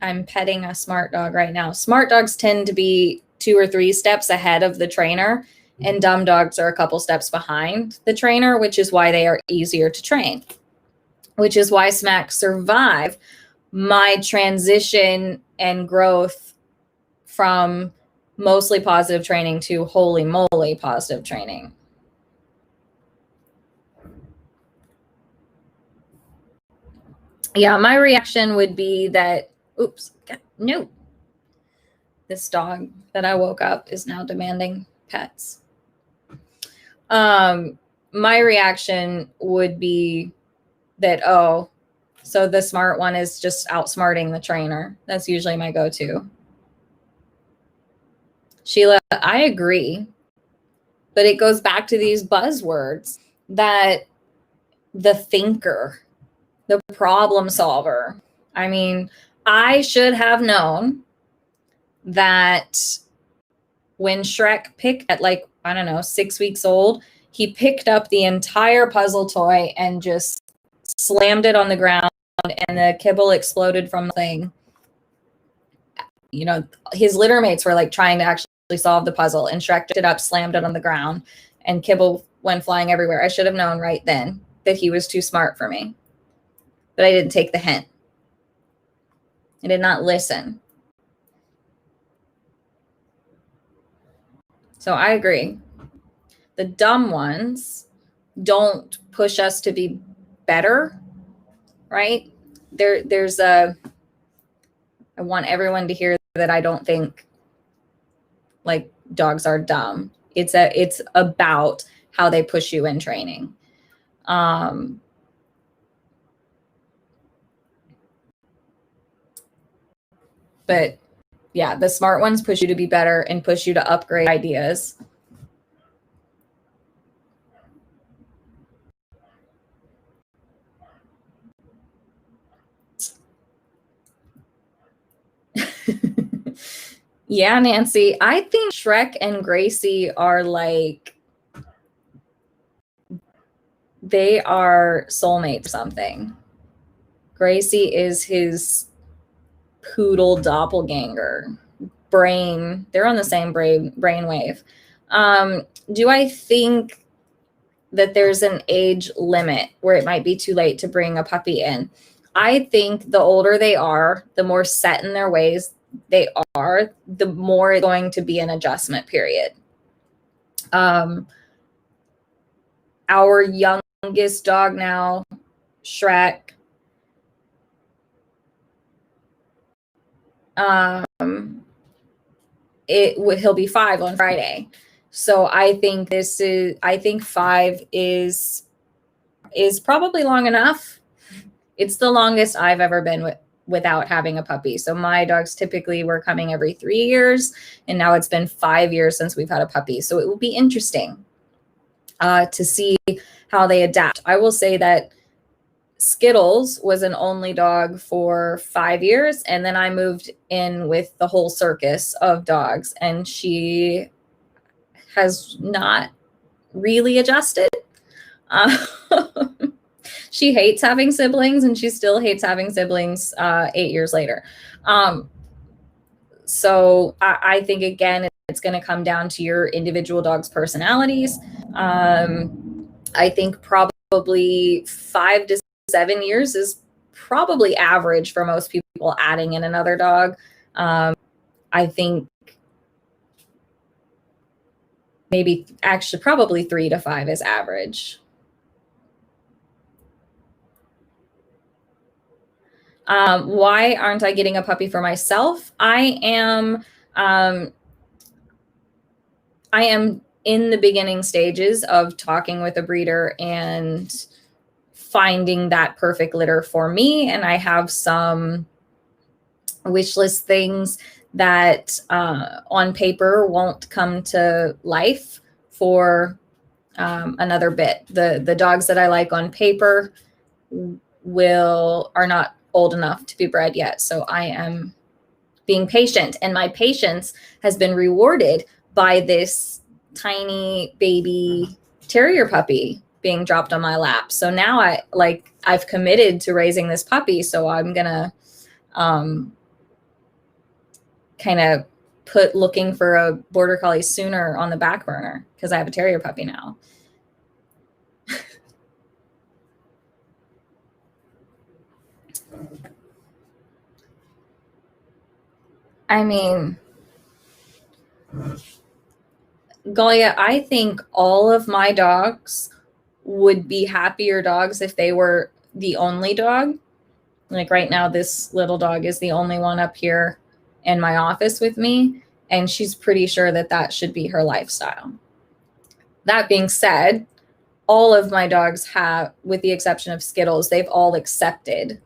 petting a smart dog right now. Smart dogs tend to be 2 or 3 steps ahead of the trainer, and dumb dogs are a couple steps behind the trainer, which is why they are easier to train, which is why Smack survived my transition and growth from mostly positive training to holy moly positive training. Yeah, my reaction would be that, oops, no. This dog that I woke up is now demanding pets. My reaction would be that, oh, so the smart one is just outsmarting the trainer. That's usually my go-to. Sheila, I agree. But it goes back to these buzzwords that the thinker, the problem solver. I mean, I should have known that when Shrek picked at, like, I don't know, 6 weeks old, he picked up the entire puzzle toy and just slammed it on the ground, and the kibble exploded from the thing. You know, his litter mates were like trying to actually solve the puzzle, and Shrek picked it up, slammed it on the ground, and kibble went flying everywhere. I should have known right then that he was too smart for me. But I didn't take the hint. I did not listen. So I agree. The dumb ones don't push us to be better, right? There's a, I want everyone to hear that I don't think like dogs are dumb. It's about how they push you in training. But yeah, the smart ones push you to be better and push you to upgrade ideas. Yeah, Nancy, I think Shrek and Gracie are like, they are soulmates or something. Gracie is his poodle doppelganger brain. They're on the same brain wave. Do I think that there's an age limit where it might be too late to bring a puppy in? I think the older they are, the more set in their ways they are, the more it's going to be an adjustment period. Our youngest dog now, Shrek, he'll be 5 on Friday. So I think 5 is probably long enough. It's the longest I've ever been without having a puppy. So my dogs typically were coming every 3 years, and now it's been 5 years since we've had a puppy. So it will be interesting to see how they adapt. I will say that Skittles was an only dog for 5 years, and then I moved in with the whole circus of dogs, and she has not really adjusted. She hates having siblings, and she still hates having siblings 8 years later. So I think, again, it's going to come down to your individual dog's personalities. I think probably 5 to 7 years is probably average for most people adding in another dog. I think maybe actually probably 3 to 5 is average. Why aren't I getting a puppy for myself? I am in the beginning stages of talking with a breeder and finding that perfect litter for me. And I have some wish list things that on paper won't come to life for another bit. The dogs that I like on paper are not old enough to be bred yet. So I am being patient, and my patience has been rewarded by this tiny baby terrier puppy being dropped on my lap. So now I've committed to raising this puppy. So I'm gonna kind of put looking for a border collie sooner on the back burner because I have a terrier puppy now. I mean, Galia, I think all of my dogs would be happier dogs if they were the only dog. Like right now, this little dog is the only one up here in my office with me, and she's pretty sure that that should be her lifestyle. That being said, all of my dogs have, with the exception of Skittles, they've all accepted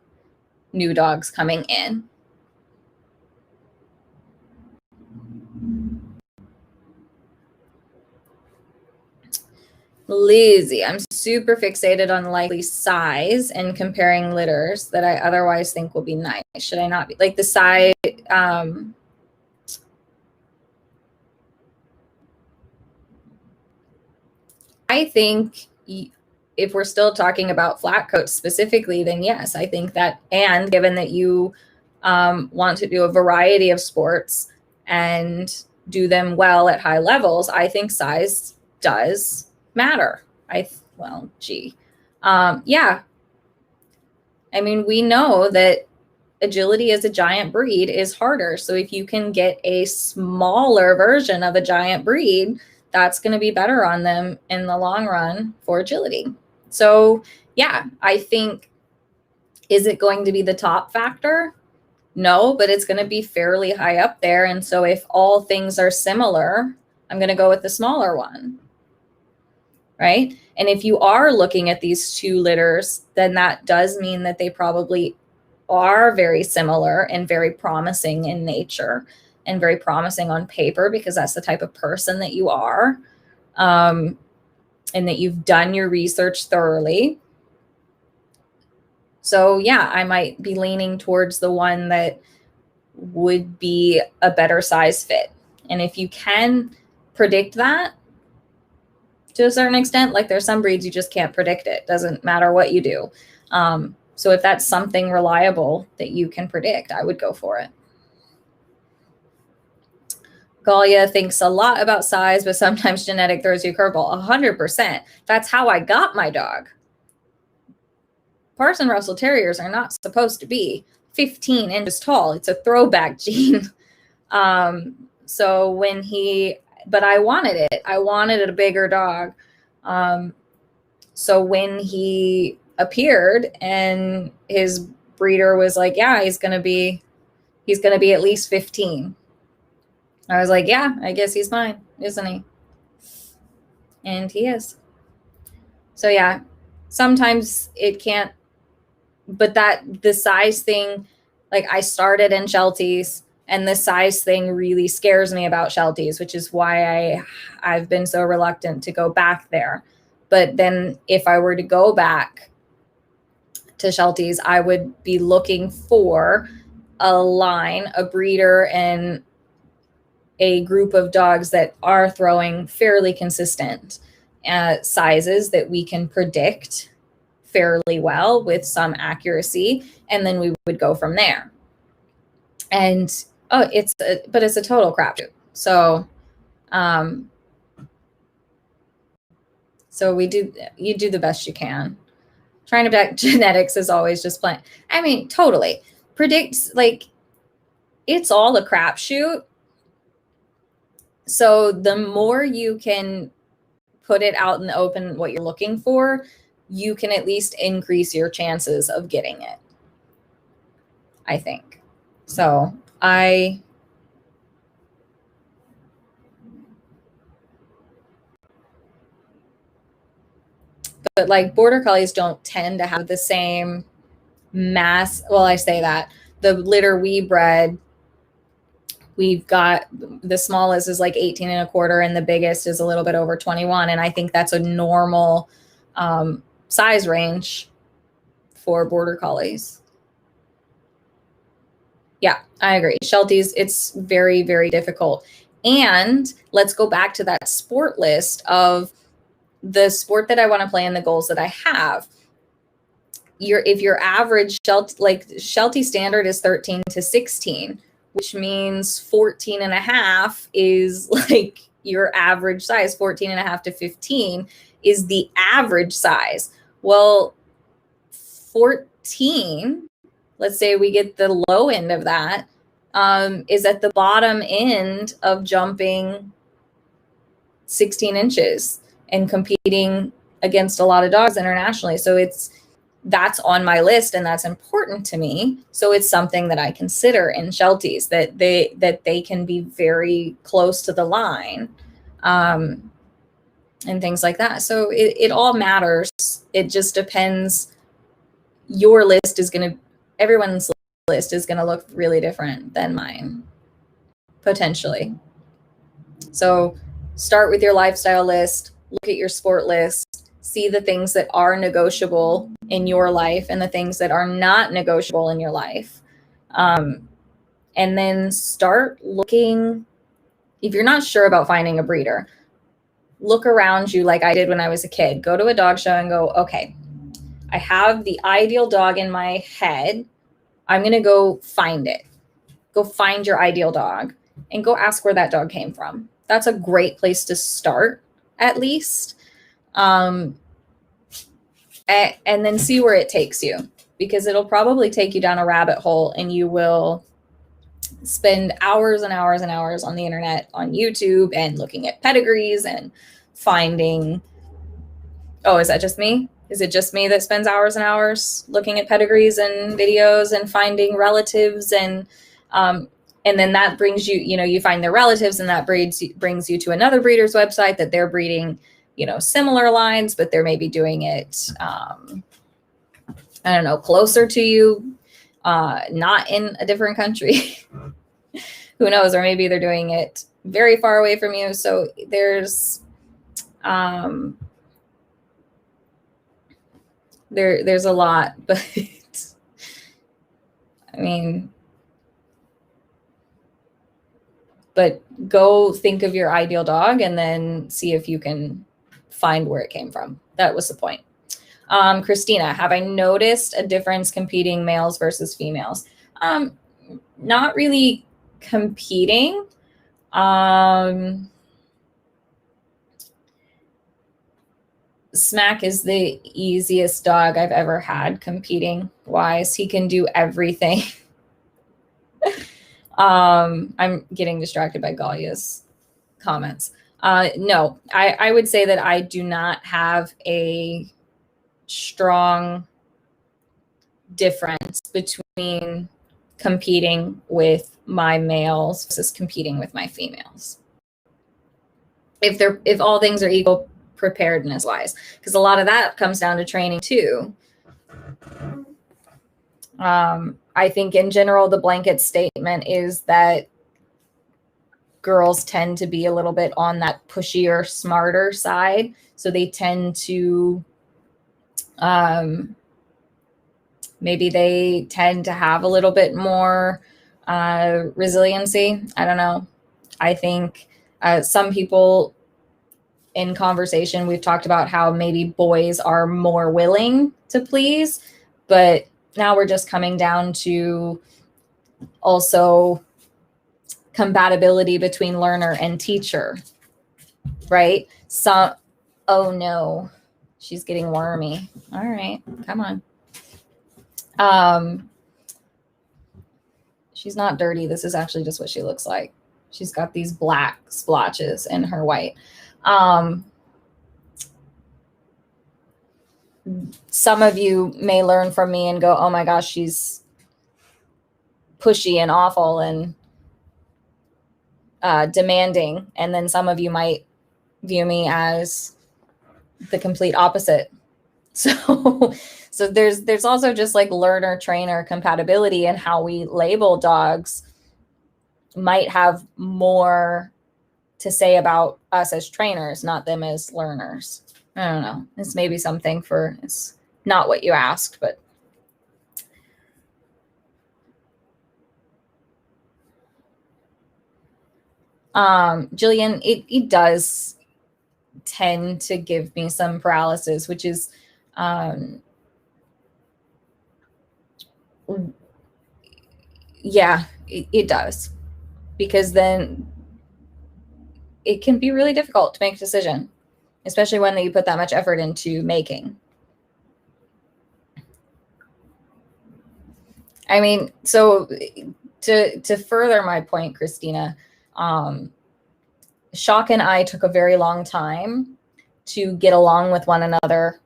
new dogs coming in. Lizzie, I'm super fixated on likely size and comparing litters that I otherwise think will be nice. Should I not be like the size? I think if we're still talking about flat coats specifically, then yes, I think that, and given that you want to do a variety of sports and do them well at high levels, I think size does matter. Yeah. I mean, we know that agility as a giant breed is harder. So if you can get a smaller version of a giant breed, that's going to be better on them in the long run for agility. So yeah, I think, is it going to be the top factor? No, but it's going to be fairly high up there. And so if all things are similar, I'm going to go with the smaller one. Right? And if you are looking at these two litters, then that does mean that they probably are very similar and very promising in nature and very promising on paper, because that's the type of person that you are, and that you've done your research thoroughly. So yeah, I might be leaning towards the one that would be a better size fit. And if you can predict that to a certain extent, like there's some breeds you just can't predict it. Doesn't matter what you do. So if that's something reliable that you can predict, I would go for it. Galia thinks a lot about size, but sometimes genetic throws you a curveball. 100%. That's how I got my dog. Parson Russell Terriers are not supposed to be 15 inches tall. It's a throwback gene. So but I wanted it. I wanted a bigger dog. So when he appeared and his breeder was like, yeah, he's going to be at least 15. I was like, yeah, I guess he's mine, isn't he? And he is. So yeah, sometimes it can't, but the size thing, like I started in Shelties, and the size thing really scares me about Shelties, which is why I've been so reluctant to go back there. But then if I were to go back to Shelties, I would be looking for a line, a breeder, and a group of dogs that are throwing fairly consistent sizes that we can predict fairly well with some accuracy, and then we would go from there. And it's a total crapshoot. So you do the best you can. trying to predict genetics is always just plain. I mean, totally. Predicts, like, it's all a crapshoot. So the more you can put it out in the open, what you're looking for, you can at least increase your chances of getting it, I think. So but like border collies don't tend to have the same mass. Well, I say that the litter we bred, we've got the smallest is like 18 and a quarter and the biggest is a little bit over 21. And I think that's a normal size range for border collies. Yeah, I agree. Shelties, it's very, very difficult. And let's go back to that sport list of the sport that I want to play and the goals that I have. If your average Sheltie standard is 13 to 16, which means 14 and a half is like your average size. 14 and a half to 15 is the average size. Well, 14, let's say we get the low end of that, is at the bottom end of jumping 16 inches and competing against a lot of dogs internationally. So that's on my list and that's important to me. So it's something that I consider in Shelties, that they can be very close to the line, and things like that. So it all matters. It just depends. Your list is everyone's list is going to look really different than mine, potentially. So start with your lifestyle list, look at your sport list, see the things that are negotiable in your life and the things that are not negotiable in your life. And then start looking. If you're not sure about finding a breeder, look around you like I did when I was a kid. Go to a dog show and go, okay, I have the ideal dog in my head. I'm going to go find it. Go find your ideal dog and go ask where that dog came from. That's a great place to start, at least. And then see where it takes you, because it'll probably take you down a rabbit hole and you will spend hours and hours and hours on the internet, on YouTube, and looking at pedigrees and finding, oh, is that just me? Is it just me that spends hours and hours looking at pedigrees and videos and finding relatives? And then that brings you, you find their relatives, and that brings you to another breeder's website that they're breeding, similar lines, but they're maybe doing it, I don't know, closer to you, not in a different country. Who knows? Or maybe they're doing it very far away from you. So there's a lot, but I mean, but go think of your ideal dog and then see if you can find where it came from. That was the point. Christina, have I noticed a difference competing males versus females? Not really competing. Smack is the easiest dog I've ever had competing wise. He can do everything. I'm getting distracted by Galia's comments. No, I would say that I do not have a strong difference between competing with my males versus competing with my females. If all things are equal preparedness wise, because a lot of that comes down to training too. I think in general, the blanket statement is that girls tend to be a little bit on that pushier, smarter side. So they tend to, maybe they tend to have a little bit more resiliency. I don't know. I think some people in conversation, we've talked about how maybe boys are more willing to please, but now we're just coming down to also compatibility between learner and teacher, right? Oh no, She's getting wormy. All right, come on. She's not dirty. This is actually just what she looks like. She's got these black splotches in her white. Some of you may learn from me and go, oh my gosh, she's pushy and awful and demanding. And then some of you might view me as the complete opposite. So there's also just like learner trainer compatibility, and how we label dogs might have more to say about us as trainers, not them as learners. I don't know. This may be something for, it's not what you asked, but Jillian, it does tend to give me some paralysis, which is yeah, it does, because then it can be really difficult to make a decision, especially when you put that much effort into making. I mean, so to further my point, Christina, Shock and I took a very long time to get along with one another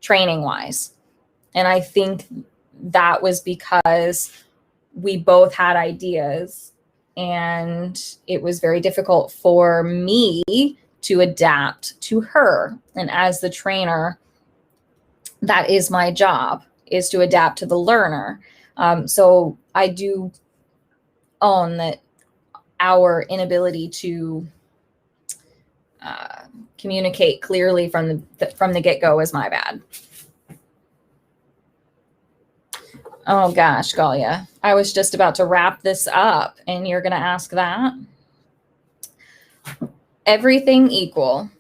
training wise. And I think that was because we both had ideas, and it was very difficult for me to adapt to her. And as the trainer, that is my job, is to adapt to the learner. So I do own that our inability to communicate clearly from the get-go is my bad. Oh gosh, Galia, I was just about to wrap this up and you're going to ask that? Everything equal,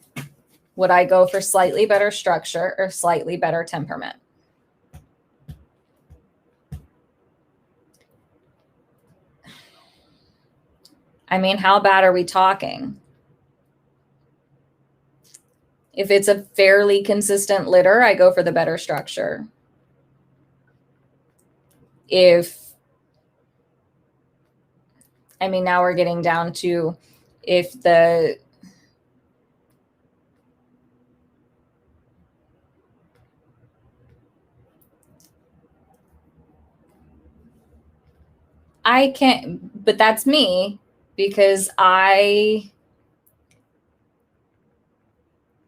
would I go for slightly better structure or slightly better temperament? I mean, how bad are we talking? If it's a fairly consistent litter, I go for the better structure. I mean, now we're getting down to if the I can't, but that's me, because I'm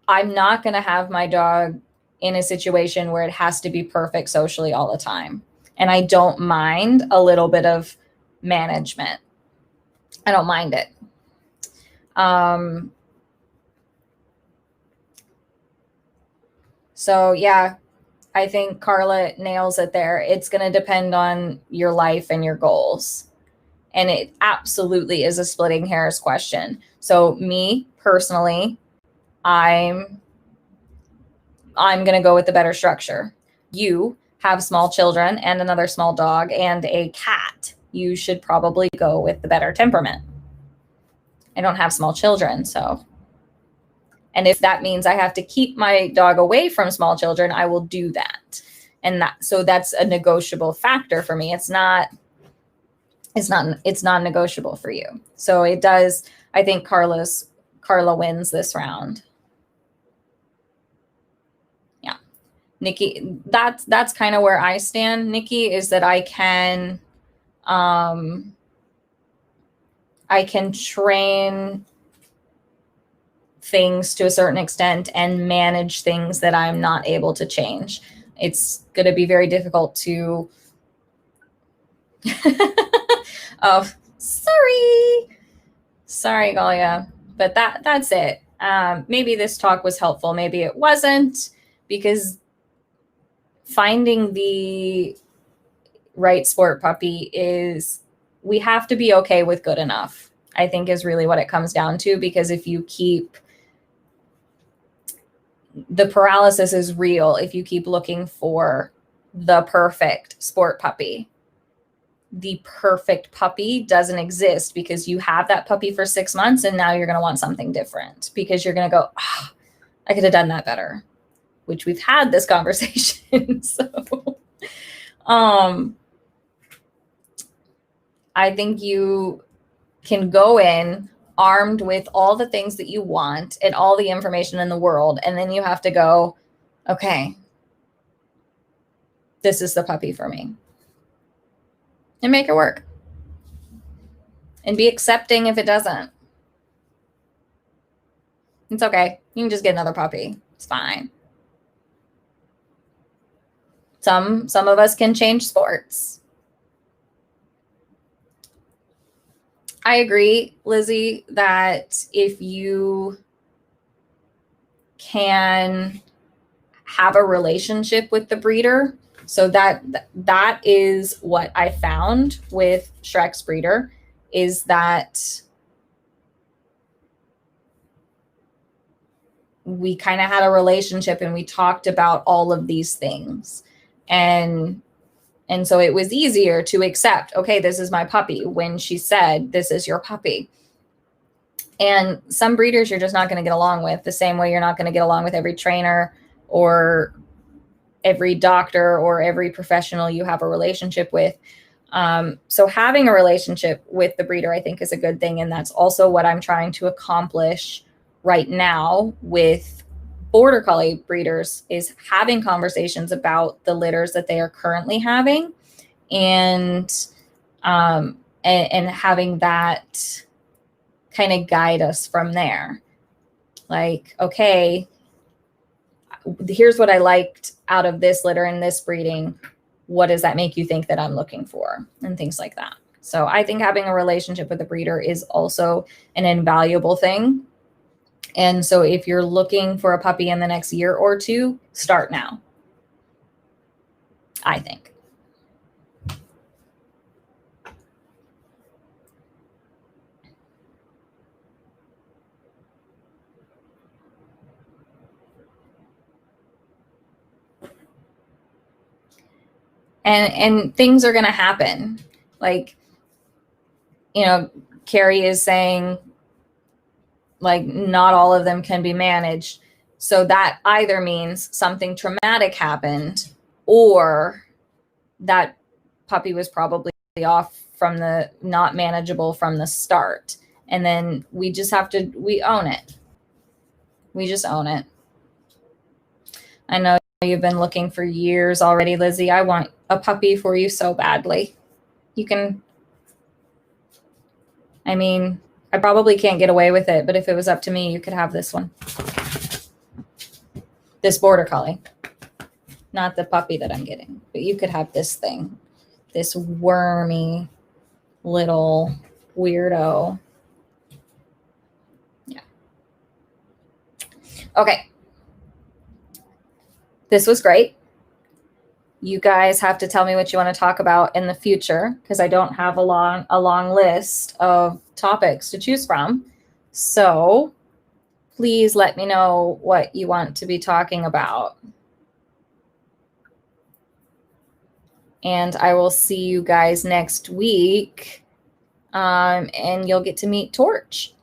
not going to have my dog in a situation where it has to be perfect socially all the time. And I don't mind a little bit of management. I don't mind it. So yeah, I think Carla nails it there. It's going to depend on your life and your goals. And it absolutely is a splitting hairs question. So me personally, I'm going to go with the better structure. You have small children and another small dog and a cat. You should probably go with the better temperament. I don't have small children, so. And if that means I have to keep my dog away from small children, I will do that. And so that's a negotiable factor for me. It's non-negotiable for you. So it does, I think Carla wins this round. Yeah. Nikki, that's kind of where I stand, Nikki, is that I can train things to a certain extent and manage things that I'm not able to change. It's going to be very difficult to oh, sorry, Galia, but that's it. Maybe this talk was helpful, maybe it wasn't, because finding the right sport puppy is, we have to be okay with good enough, I think, is really what it comes down to. Because if you keep, the paralysis is real if you keep looking for the perfect sport puppy. The perfect puppy doesn't exist, because you have that puppy for 6 months and now you're going to want something different, because you're going to go, oh, I could have done that better. which we've had this conversation. So I think you can go in armed with all the things that you want and all the information in the world. And then you have to go, okay, this is the puppy for me. And make it work. And be accepting if it doesn't. It's okay. You can just get another puppy. It's fine. Some of us can change sports. I agree, Lizzie, that if you can have a relationship with the breeder, so that is what I found with Shrek's breeder, is that we kind of had a relationship and we talked about all of these things. And so it was easier to accept, okay, this is my puppy, when she said, this is your puppy. And some breeders you're just not going to get along with, the same way you're not going to get along with every trainer or every doctor or every professional you have a relationship with. So having a relationship with the breeder, I think, is a good thing. And that's also what I'm trying to accomplish right now with Border Collie breeders, is having conversations about the litters that they are currently having, and having that kind of guide us from there. Like, okay, here's what I liked out of this litter and this breeding. What does that make you think that I'm looking for? And things like that. So I think having a relationship with a breeder is also an invaluable thing. And so if you're looking for a puppy in the next year or two, start now, I think. And things are going to happen. Like, you know, Carrie is saying, like, not all of them can be managed. So that either means something traumatic happened, or that puppy was probably off from the not manageable from the start. And then we just have to, we own it. We just own it. I know you've been looking for years already, Lizzie. I want a puppy for you so badly. You can, I mean, I probably can't get away with it, but if it was up to me, you could have this one. This Border Collie. Not the puppy that I'm getting, but you could have this thing. This wormy little weirdo. Yeah. Okay. This was great. You guys have to tell me what you want to talk about in the future, because I don't have a long list of topics to choose from. So please let me know what you want to be talking about. And I will see you guys next week. And you'll get to meet Torch.